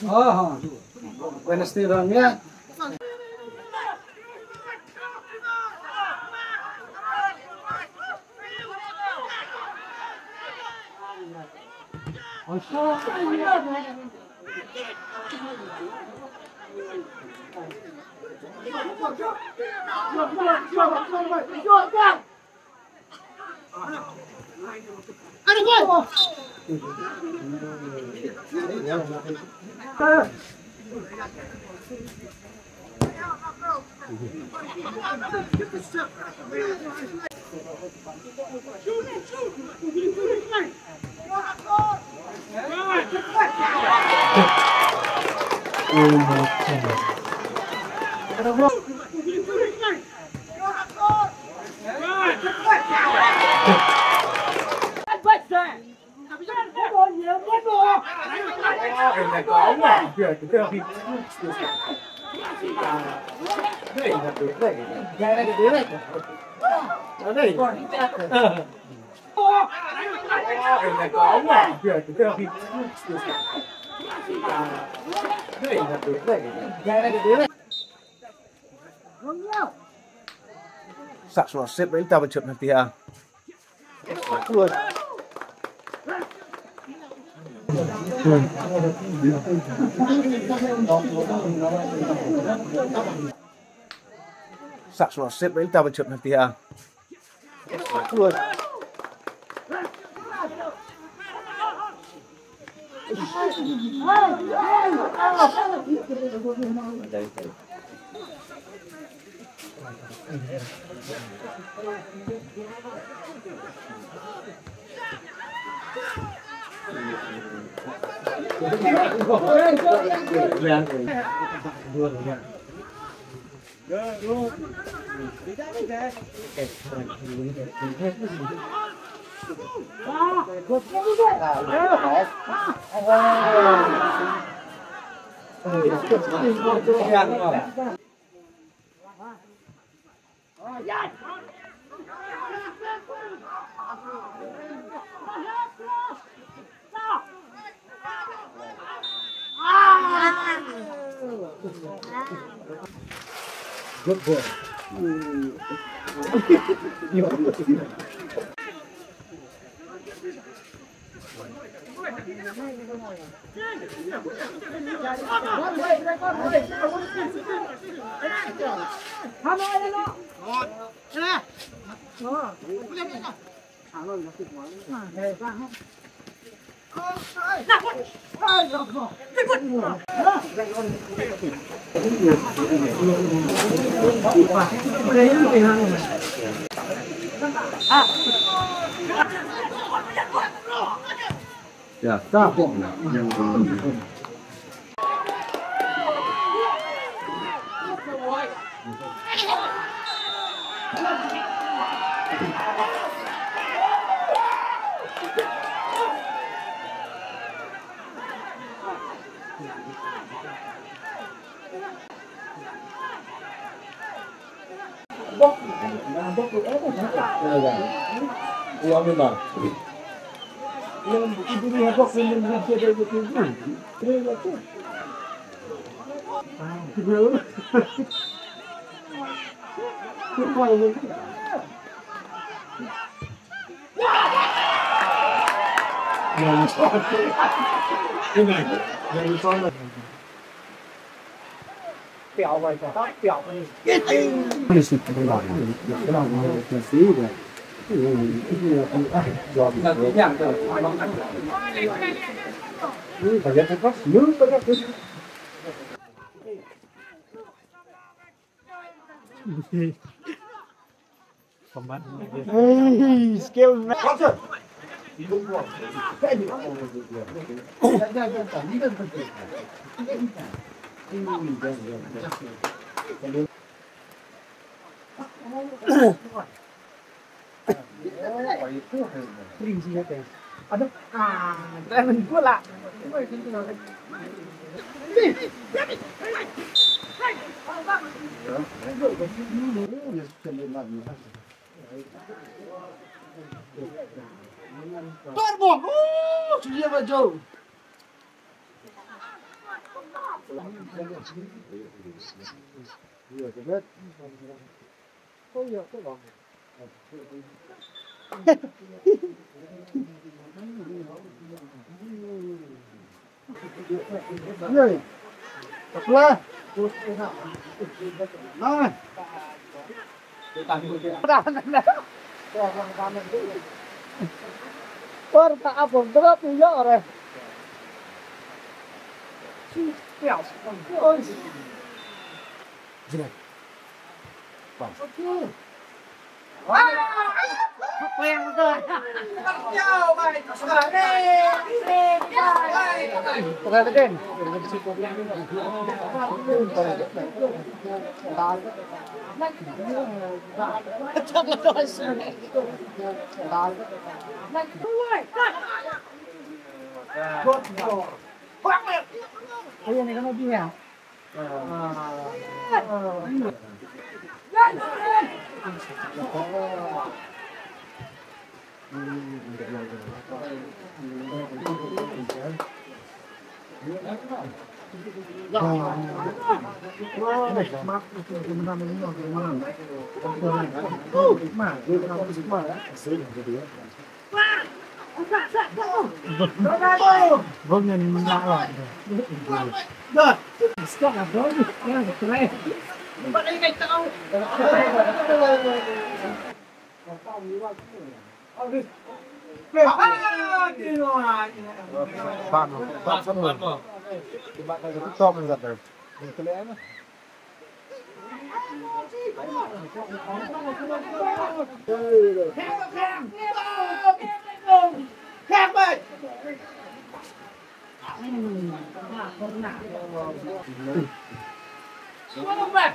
Oh, buenas tirangnya. Sạc xuống xếp đến tao vào trượt thì à luôn sạc xuống xếp đến tao vào trượt thì à luôn Good boy. Ya, capek. Yang ibu ni apa film yang dia ada itu? Terus apa? Terus. Apa ini? Yang sana. Yang sana. 表位就得表位。你是不知道，不知道我这谁的？那两个。Banyak kan? Banyak kan? Skill. Aduh, temen gue lah. Torbon, dia maju. Oh iya, tolong. Rồi. Tập lên. Rồi. Porta a bomba pigliare. Sì, piao. Direi. Basta. Apa yang itu? Jauh, baik. Perhatikan. Ayan, ikaw na biya. Vâng, nhìn mình lạ rồi. Rồi. Stop là bro. Nha, keren. Bạn ấy ngay tao. Bạn sắp rồi. Bạn này cũng to mình giật rồi. Mình có lẽ nữa. Khang ơi. Xuống về.